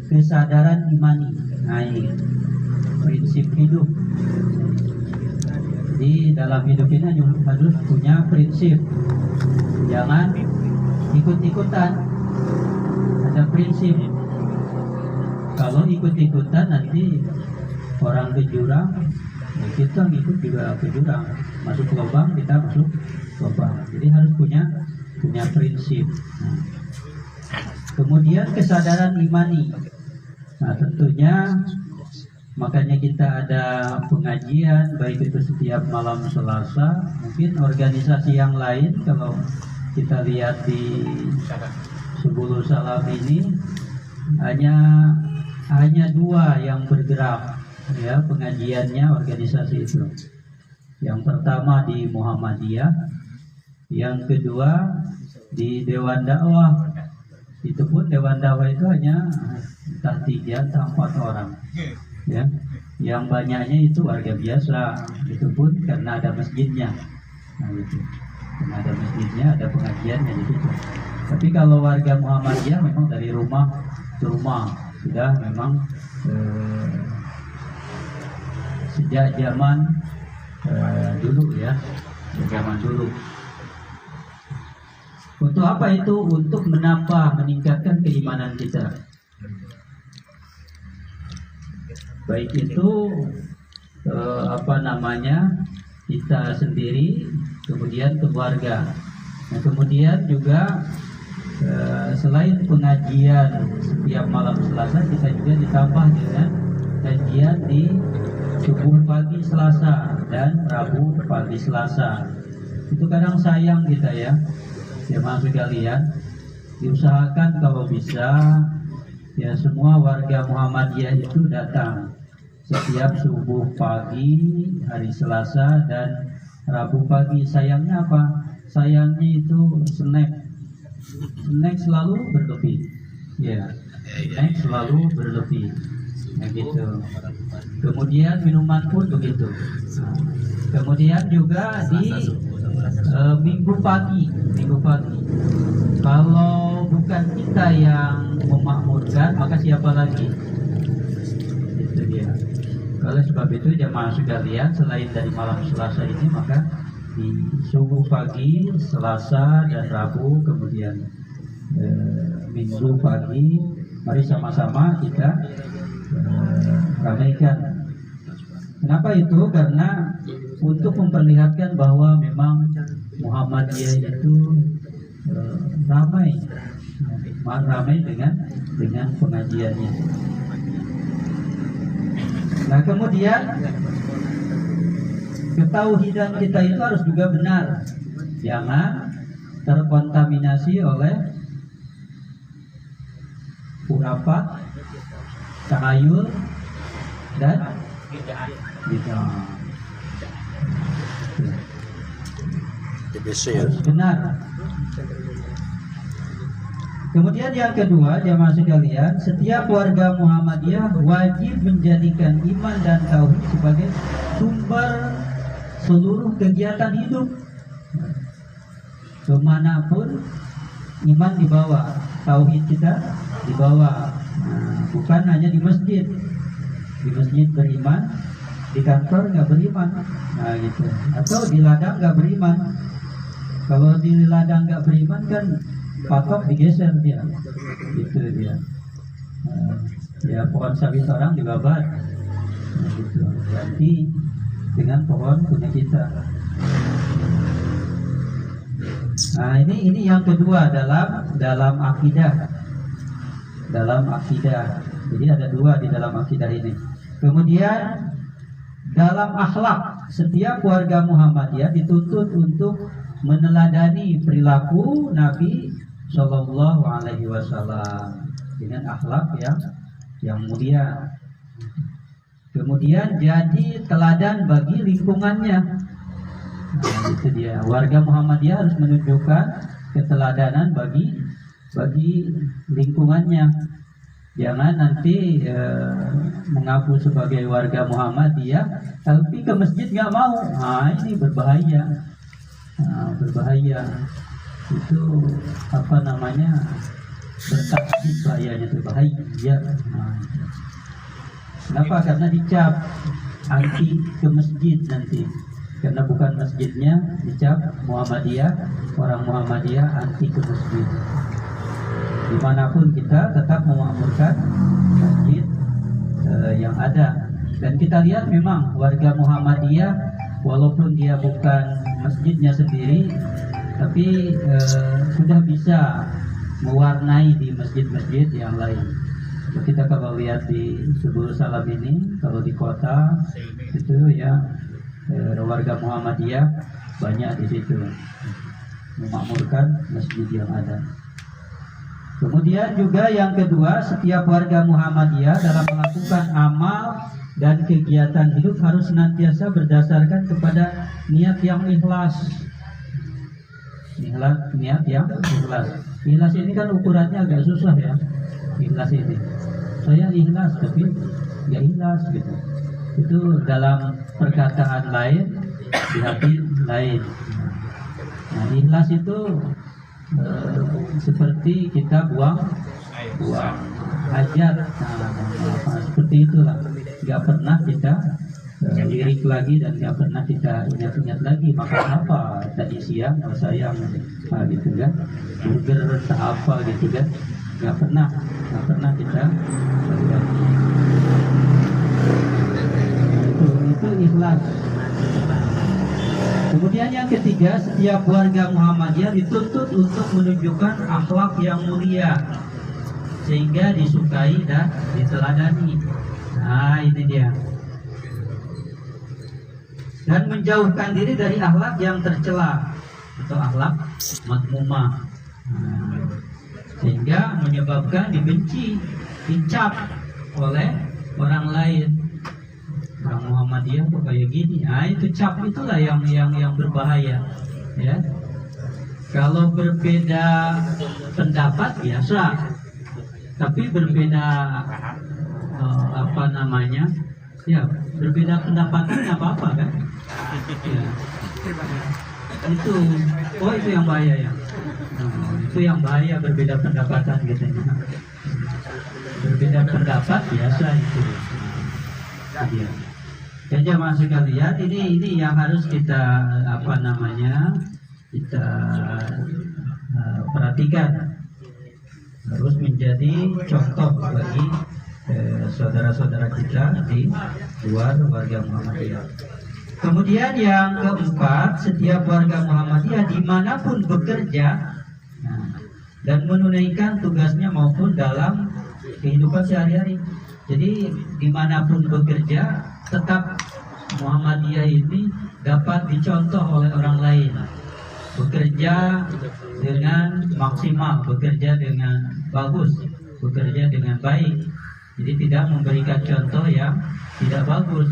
kesadaran imani. Nah, ini prinsip hidup. Jadi dalam hidup ini harus punya prinsip. Jangan ikut-ikutan. Ada prinsip. Kalau ikut-ikutan nanti orang ke jurang, ya kita ngikut juga ke jurang. Masuk lubang, kita masuk lubang. Jadi harus punya prinsip. Nah, kemudian kesadaran imani. Nah, tentunya makanya kita ada pengajian, baik itu setiap malam Selasa. Mungkin organisasi yang lain kalau kita lihat di Subulus Salam ini hanya dua yang bergerak, ya, pengajiannya organisasi itu. Yang pertama di Muhammadiyah, yang kedua di Dewan Dakwah. Itu pun Dewan Dakwah itu hanya entah 3 atau 4 orang. Ya, yang banyaknya itu warga biasa, itu pun karena ada masjidnya. Nah, gitu. Karena ada masjidnya, ada pengajiannya di situ. Tapi kalau warga Muhammadiyah memang dari rumah ke rumah sudah memang sejak zaman dulu, ya, zaman dulu. Untuk apa itu? Untuk meningkatkan keimanan kita. Baik itu kita sendiri, kemudian keluarga. Nah, kemudian juga selain pengajian setiap malam Selasa, kita juga ditambah dengan kajian di subuh pagi Selasa dan Rabu pagi Selasa. Itu kadang sayang kita, ya, jemaah sekalian, diusahakan kalau bisa, ya, semua warga Muhammadiyah itu datang setiap subuh pagi hari Selasa dan Rabu pagi. Sayangnya apa? Sayangnya itu snack selalu berlebih, ya, snack selalu berlebih, nah, gitu. Kemudian minuman pun begitu. Kemudian juga di minggu pagi, kalau bukan kita yang memakmurkan, maka siapa lagi? Itu dia. Oleh sebab itu jemaah sekalian, selain dari malam Selasa ini, maka di subuh pagi Selasa dan Rabu, kemudian Minggu pagi, mari sama-sama kita ramaikan. Kenapa itu? Karena untuk memperlihatkan bahwa memang Muhammadiyah itu ramai dengan pengajiannya. Nah, kemudian ketauhidan kita itu harus juga benar, jangan terkontaminasi oleh khurafat, tahayul, dan bid'ah. Harus benar. Kemudian yang kedua, jamaah sekalian, setiap warga Muhammadiyah wajib menjadikan iman dan tauhid sebagai sumber seluruh kegiatan hidup. Kemanapun iman dibawa, tauhid kita dibawa. Nah, bukan hanya di masjid. Di masjid beriman, di kantor nggak beriman. Nah, gitu. Atau di ladang nggak beriman. Kalau di ladang nggak beriman kan patok digeser dia, gitu dia. Ya, pohon sawit orang dibabat, nah, gitu. Ganti dengan pohon punya kita. Nah, ini yang kedua dalam akidah. Jadi ada dua di dalam akidah ini. Kemudian dalam akhlak, setiap warga Muhammadiyah dituntut untuk meneladani perilaku Nabi Shallallahu Alaihi Wasallam dengan akhlak yang mulia. Kemudian jadi teladan bagi lingkungannya. Nah, itu dia. Warga Muhammadiyah harus menunjukkan keteladanan bagi lingkungannya. Jangan nanti mengaku sebagai warga Muhammadiyah, tapi ke masjid nggak mau. Nah, ini berbahaya. Berbahaya. Itu bertasbih bahayanya itu bahaya. Nah, kenapa? Karena dicap anti ke masjid nanti. Karena bukan masjidnya, dicap Muhammadiyah, orang Muhammadiyah anti ke masjid. Dimanapun kita tetap memakmurkan masjid yang ada. Dan kita lihat memang warga Muhammadiyah, walaupun dia bukan masjidnya sendiri, tapi sudah bisa mewarnai di masjid-masjid yang lain. Kita kalau lihat di Subul Salam ini, kalau di kota itu ya warga Muhammadiyah banyak di situ memakmurkan masjid yang ada. Kemudian juga yang kedua, setiap warga Muhammadiyah dalam melakukan amal dan kegiatan hidup harus senantiasa berdasarkan kepada niat yang ikhlas. Niat yang ikhlas. Ikhlas ini kan ukurannya agak susah ya. Ikhlas ini. Saya ikhlas tapi ya ikhlas gitu. Itu dalam perkataan lain, di hati lain. Nah, ikhlas itu seperti kita buang hajat, seperti itulah. Gak pernah kita lirik lagi dan gak pernah kita ingat-ingat lagi makan apa tadi siang, oh sayang, gitu kan, burger apa gitu kan, gak pernah kita itu ikhlas. Kemudian yang ketiga, setiap warga Muhammadiyah dituntut untuk menunjukkan akhlak yang mulia sehingga disukai dan diteladani. Nah, ini dia. Dan menjauhkan diri dari akhlak yang tercela atau akhlak madmumah. Nah, sehingga menyebabkan dibenci, dicap oleh orang lain. Orang Muhammadiyah kok kayak gini. Nah, itu cap itulah yang berbahaya, ya. Kalau berbeda pendapat biasa, tapi berbeda ya berbeda pendapat apa kan? Ya. Itu yang bahaya ya. Itu yang bahaya, berbeda pendapatan gitu. Berbeda pendapat biasa itu. Ya. Dan jamaah sekalian, ini yang harus kita kita perhatikan, harus menjadi contoh bagi saudara-saudara kita di luar warga Muhammadiyah. Kemudian yang keempat, setiap warga Muhammadiyah dimanapun bekerja dan menunaikan tugasnya maupun dalam kehidupan sehari-hari. Jadi dimanapun bekerja, tetap Muhammadiyah ini dapat dicontoh oleh orang lain. Bekerja dengan maksimal, bekerja dengan bagus, bekerja dengan baik. Jadi tidak memberikan contoh yang tidak bagus.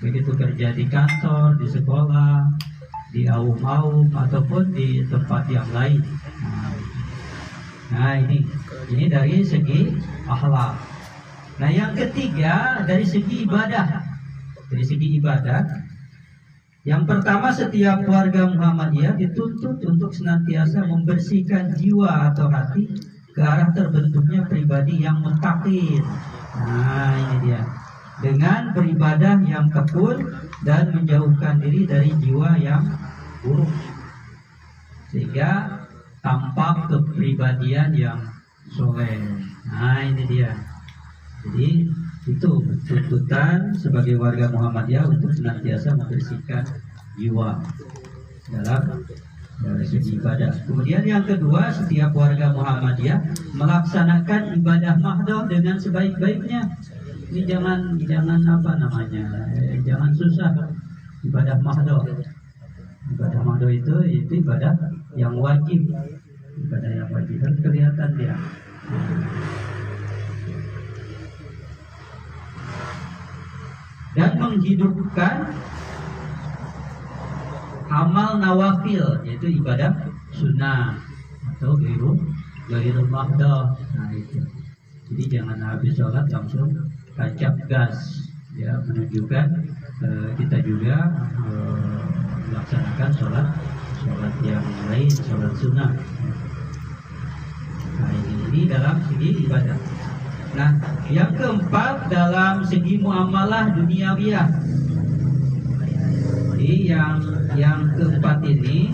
Begitu kerja di kantor, di sekolah, di aum-aum, ataupun di tempat yang lain. Nah, ini dari segi akhlak. Nah, yang ketiga dari segi ibadah. Dari segi ibadah, yang pertama, setiap warga Muhammadiyah dituntut untuk senantiasa membersihkan jiwa atau hati ke arah terbentuknya pribadi yang muttaqin. Nah, ini dia. Dengan beribadah yang tekun dan menjauhkan diri dari jiwa yang buruk, sehingga tampak kepribadian yang soleh. Nah, ini dia. Jadi itu tuntutan sebagai warga Muhammadiyah untuk senantiasa membersihkan jiwa dalam segi ibadah. Kemudian yang kedua, setiap warga Muhammadiyah melaksanakan ibadah mahdoh dengan sebaik-baiknya. Ini jangan jangan susah. Ibadah mahdoh. Ibadah mahdoh itu ibadah yang wajib. Ibadah yang wajib kan kelihatan dia. Dan menghidupkan amal nawafil, yaitu ibadah sunnah atau ghairul mahdoh. Nah, itu. Jadi jangan habis sholat langsung tancap gas, ya, menunjukkan kita juga melaksanakan sholat yang lain, sholat sunnah. Nah, ini Ini dalam segi ibadah. Nah, yang keempat dalam segi muamalah duniawiyah. Jadi yang keempat ini,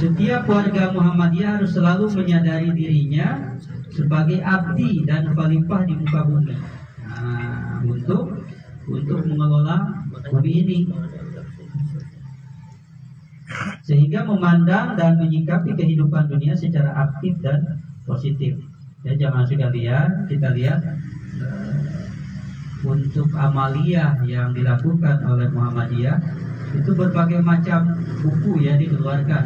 setiap warga Muhammadiyah harus selalu menyadari dirinya sebagai abdi dan khalifah di muka bumi. Nah, untuk mengelola bumi ini, sehingga memandang dan menyikapi kehidupan dunia secara aktif dan positif. Ya, jamaah sekalian, kita lihat untuk amaliyah yang dilakukan oleh Muhammadiyah itu berbagai macam buku ya dikeluarkan.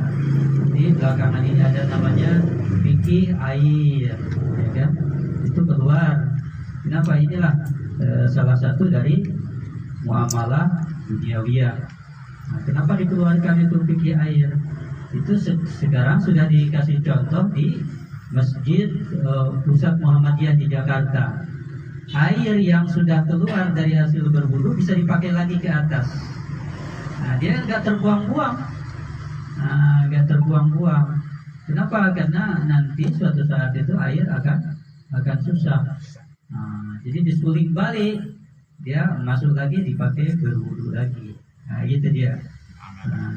Di belakangan ini ada namanya fikih air, ya kan? Itu keluar. Kenapa? Inilah salah satu dari muamalah duniawiyah. Nah, kenapa dikeluarkan itu fikih air? Itu sekarang sudah dikasih contoh di Masjid Pusat Muhammadiyah di Jakarta. Air yang sudah keluar dari hasil berwudu bisa dipakai lagi ke atas. Nah, dia nggak terbuang-buang. Kenapa? Karena nanti suatu saat itu air akan susah. Nah, jadi disuling balik, dia masuk lagi dipakai berwudu lagi. Nah, gitu dia. Nah,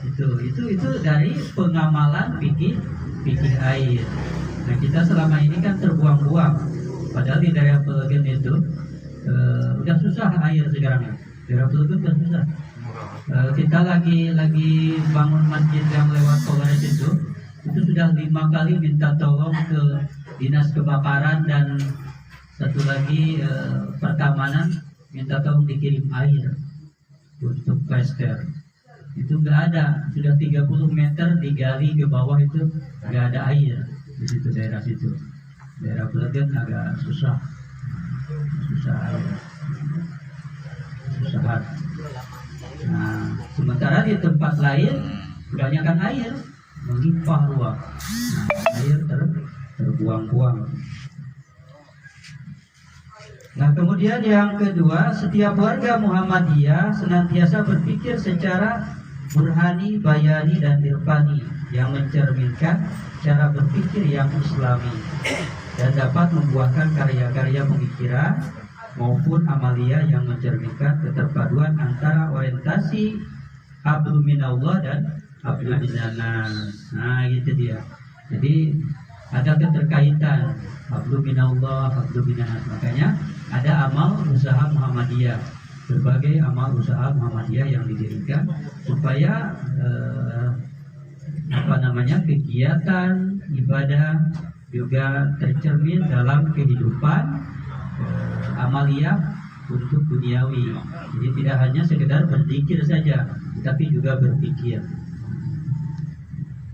itu dari pengamalan fikih air. Nah, kita selama ini kan terbuang-buang. Padahal di daerah Pelegen itu udah susah air sekarang ya. Daerah Pelegen udah susah. Kita lagi bangun masjid yang lewat Polres itu sudah 5 kali minta tolong ke dinas kebakaran dan satu lagi pertamanan minta tolong dikirim air untuk plaster. Itu nggak ada, sudah 30 meter digali ke bawah itu nggak ada air di situ, daerah situ. Daerah Pelegen agak susah air, susah. Nah, sementara di tempat lain kebanyakan air melimpah ruah. Nah, air terbuang-buang. Nah, kemudian yang kedua, setiap warga Muhammadiyah senantiasa berpikir secara burhani, bayani, dan irfani yang mencerminkan cara berpikir yang islami dan dapat membuahkan karya-karya pemikiran maupun amalia yang mencerminkan keterpaduan antara orientasi hablu minallah dan hablu minannas. Nah, gitu dia. Jadi ada keterkaitan hablu minallah, hablu minannas. Makanya ada amal usaha Muhammadiyah, berbagai amal usaha Muhammadiyah yang didirikan supaya kegiatan ibadah juga tercermin dalam kehidupan amaliyah untuk duniawi. Jadi tidak hanya sekedar berzikir saja, tapi juga berpikir.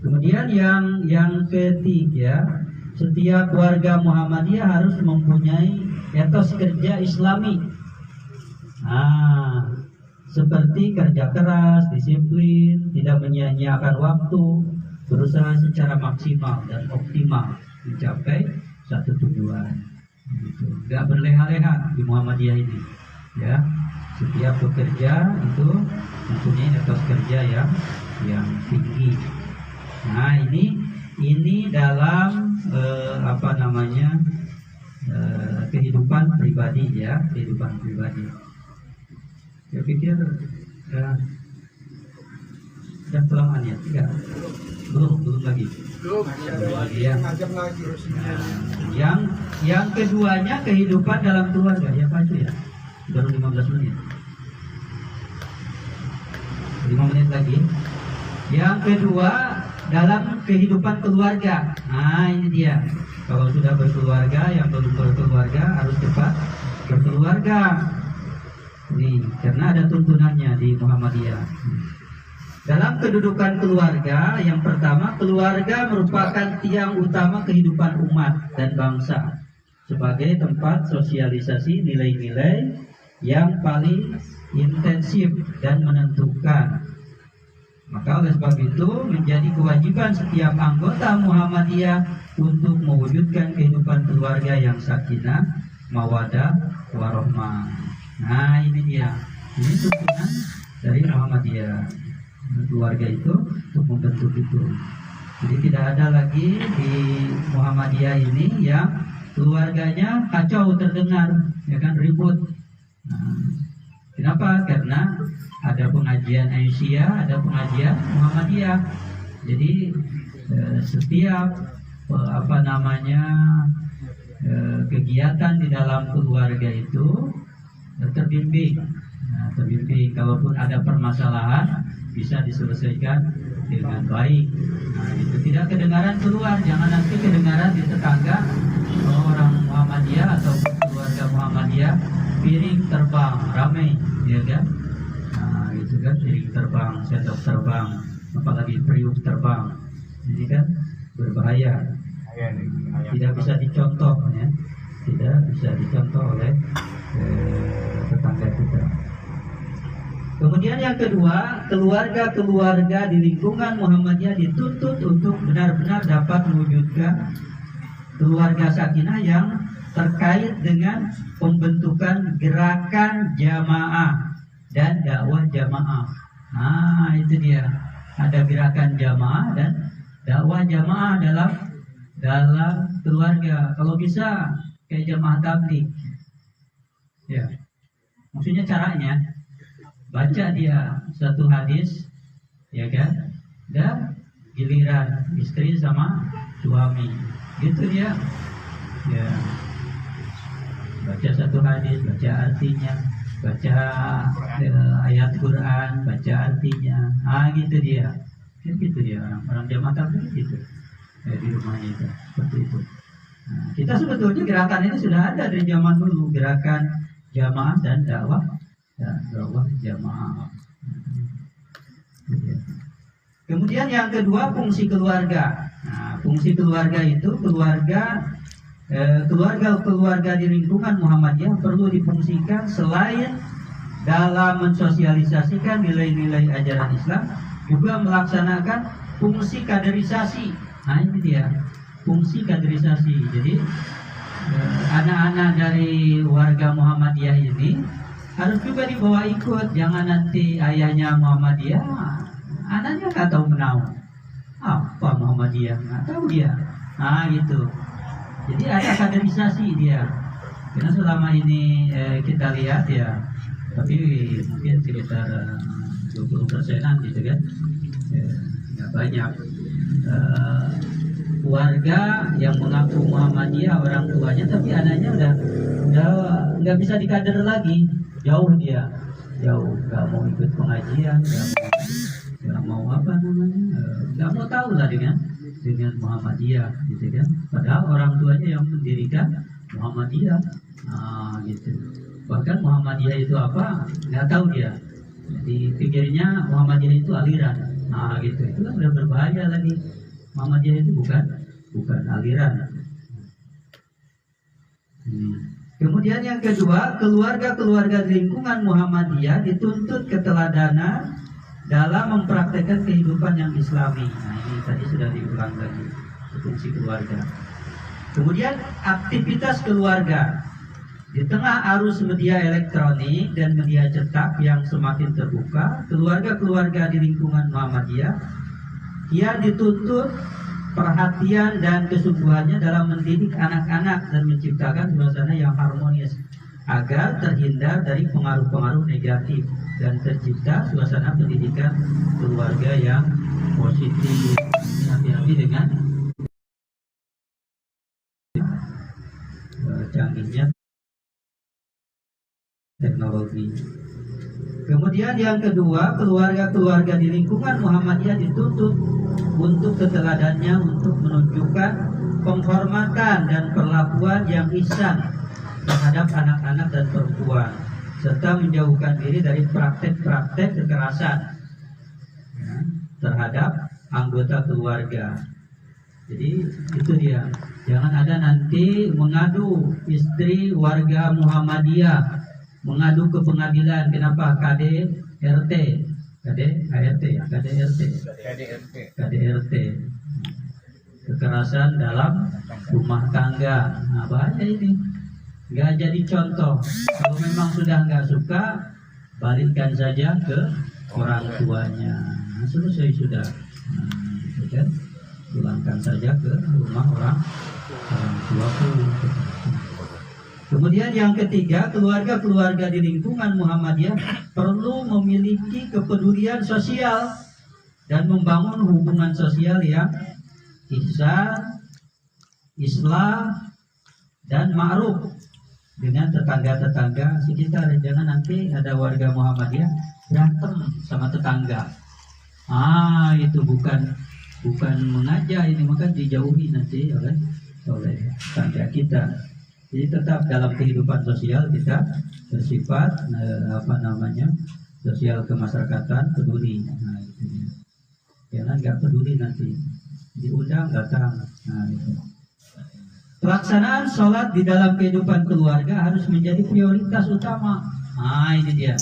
Kemudian yang ketiga, setiap warga Muhammadiyah harus mempunyai etos kerja Islami. Seperti kerja keras, disiplin, tidak menyia-nyiakan waktu, berusaha secara maksimal dan optimal mencapai satu tujuan. Gitu. Gak berleha-leha di Muhammadiyah ini, ya. Setiap pekerja itu mempunyai etos kerja yang tinggi. Nah, ini dalam kehidupan pribadi ya, kehidupan pribadi. Saya pikir sudah kelamaan ya, tidak? Belum lagi. Ya. Yang keduanya kehidupan dalam keluarga. Ya Pak itu ya. Baru 15 menit. 5 menit lagi. Yang kedua dalam kehidupan keluarga. Nah, ini dia. Kalau sudah berkeluarga, yang belum berkeluarga harus cepat berkeluarga. Nih, karena ada tuntunannya di Muhammadiyah. Dalam kedudukan keluarga, yang pertama, keluarga merupakan tiang utama kehidupan umat dan bangsa sebagai tempat sosialisasi nilai-nilai yang paling intensif dan menentukan. Maka oleh sebab itu menjadi kewajiban setiap anggota Muhammadiyah untuk mewujudkan kehidupan keluarga yang sakinah, mawadah, warahmah. Nah, ini dia. Ini tuntunan dari Muhammadiyah. Keluarga itu untuk membentuk itu. Jadi tidak ada lagi di Muhammadiyah ini yang keluarganya kacau terdengar, ya kan, ribut. Nah, kenapa? Karena ada pengajian Aisyah, ada pengajian Muhammadiyah. Jadi setiap kegiatan di dalam keluarga itu terbimbing. Nah, terbimbing. Kalaupun ada permasalahan bisa diselesaikan dengan baik. Nah, itu tidak kedengaran keluar, jangan nanti kedengaran di tetangga orang Muhammadiyah atau keluarga Muhammadiyah piring terbang ramai, ya kan? Nah, itu kan piring terbang, sendok terbang, apalagi periuk terbang. Ini kan berbahaya. Tidak bisa dicontoh, ya. Tidak bisa dicontoh oleh tetangga kita. Kemudian yang kedua, keluarga-keluarga di lingkungan Muhammadiyah dituntut untuk benar-benar dapat mewujudkan keluarga sakinah yang terkait dengan pembentukan gerakan jamaah dan dakwah jamaah. Nah, itu dia. Ada gerakan jamaah dan dakwah jamaah dalam keluarga. Kalau bisa kayak jamaah tabligh. Ya. Maksudnya caranya baca dia satu hadis, ya kan, dan giliran istri sama suami, gitu dia, ya, baca satu hadis, baca artinya, baca ayat Quran, baca artinya, gitu dia, gitu dia orang jamaah tabligh gitu, di rumahnya itu, seperti itu. Nah, kita sebetulnya gerakan ini sudah ada dari zaman dulu, gerakan jamaah dan dakwah jamaah. Kemudian yang kedua, fungsi keluarga. Nah, fungsi keluarga itu keluarga di lingkungan Muhammadiyah perlu difungsikan selain dalam mensosialisasikan nilai-nilai ajaran Islam, juga melaksanakan fungsi kaderisasi. Nah, ini dia fungsi kaderisasi. Jadi anak-anak dari warga Muhammadiyah ini harus juga dibawa ikut. Jangan nanti ayahnya Muhammadiyah, anaknya nggak tahu menau apa Muhammadiyah, nggak tahu dia. Nah, gitu. Jadi ada kaderisasi dia. Karena selama ini kita lihat ya, tapi mungkin sekitar 20%-an gitu kan, nggak banyak warga yang mengaku Muhammadiyah orang tuanya, tapi anaknya udah nggak bisa dikader lagi. Jauh dia, nggak mau ikut pengajian, nggak mau nggak mau tahu lah dengan Muhammadiyah, gitu kan. Padahal orang tuanya yang mendirikan Muhammadiyah, gitu. Bahkan Muhammadiyah itu apa, nggak tahu dia. Jadi pikirnya Muhammadiyah itu aliran, gitu. Itu kan udah berbahaya lagi. Muhammadiyah itu bukan aliran. Kemudian yang kedua, keluarga-keluarga di lingkungan Muhammadiyah dituntut keteladanan dalam mempraktekkan kehidupan yang Islami. Nah, ini tadi sudah diulang lagi, fungsi keluarga. Kemudian aktivitas keluarga. Di tengah arus media elektronik dan media cetak yang semakin terbuka, keluarga-keluarga di lingkungan Muhammadiyah dituntut perhatian dan kesungguhannya dalam mendidik anak-anak dan menciptakan suasana yang harmonis agar terhindar dari pengaruh-pengaruh negatif dan tercipta suasana pendidikan keluarga yang positif. Hati-hati dengan canggihnya teknologi. Kemudian yang kedua, keluarga-keluarga di lingkungan Muhammadiyah dituntut untuk keteladannya untuk menunjukkan penghormatan dan perlakuan yang ihsan terhadap anak-anak dan perempuan, serta menjauhkan diri dari praktek-praktek kekerasan terhadap anggota keluarga. Jadi itu dia, jangan ada nanti mengadu istri warga Muhammadiyah, mengadu ke pengadilan. Kenapa? KDRT, kekerasan dalam rumah tangga. Nah, bahaya ini, nggak jadi contoh. Kalau memang sudah nggak suka, balikkan saja ke orang tuanya. Nah, selesai sudah. Nah, gitu kan? pulangkan saja ke rumah orang tuaku. Kemudian yang ketiga, keluarga-keluarga di lingkungan Muhammadiyah perlu memiliki kepedulian sosial dan membangun hubungan sosial yang ihsan, islah, dan ma'ruf dengan tetangga-tetangga sekitar. Jangan nanti ada warga Muhammadiyah berantem sama tetangga. Itu bukan mengajak, ini maka dijauhi nanti oleh tetangga kita. Jadi tetap dalam kehidupan sosial kita bersifat sosial kemasyarakatan, peduli. Jangan nggak peduli nanti diundang datang. Itu. Pelaksanaan sholat di dalam kehidupan keluarga harus menjadi prioritas utama. Ini dia.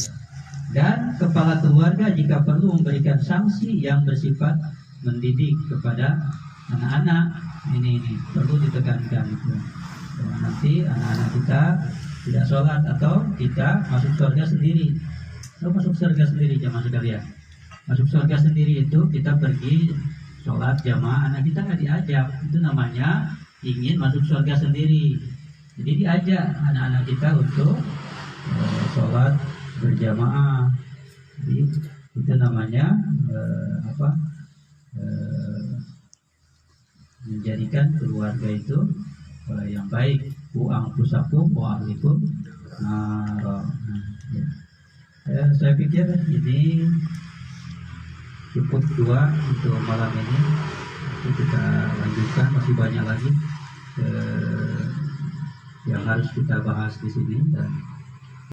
Dan kepala keluarga jika perlu memberikan sanksi yang bersifat mendidik kepada anak-anak. Ini perlu ditekankan itu. Nanti anak-anak kita tidak sholat atau kita masuk surga sendiri. Masuk surga sendiri jamaah sekalian. Masuk surga sendiri itu kita pergi sholat jamaah, anak kita nggak diajak. Itu namanya ingin masuk surga sendiri. Jadi diajak anak-anak kita untuk sholat berjamaah. Jadi itu namanya menjadikan keluarga itu yang baik. Anfusakum wa ahlikum nar. Saya pikir ini cukup dua untuk malam ini. Nanti kita lanjutkan, masih banyak lagi yang harus kita bahas di sini. Dan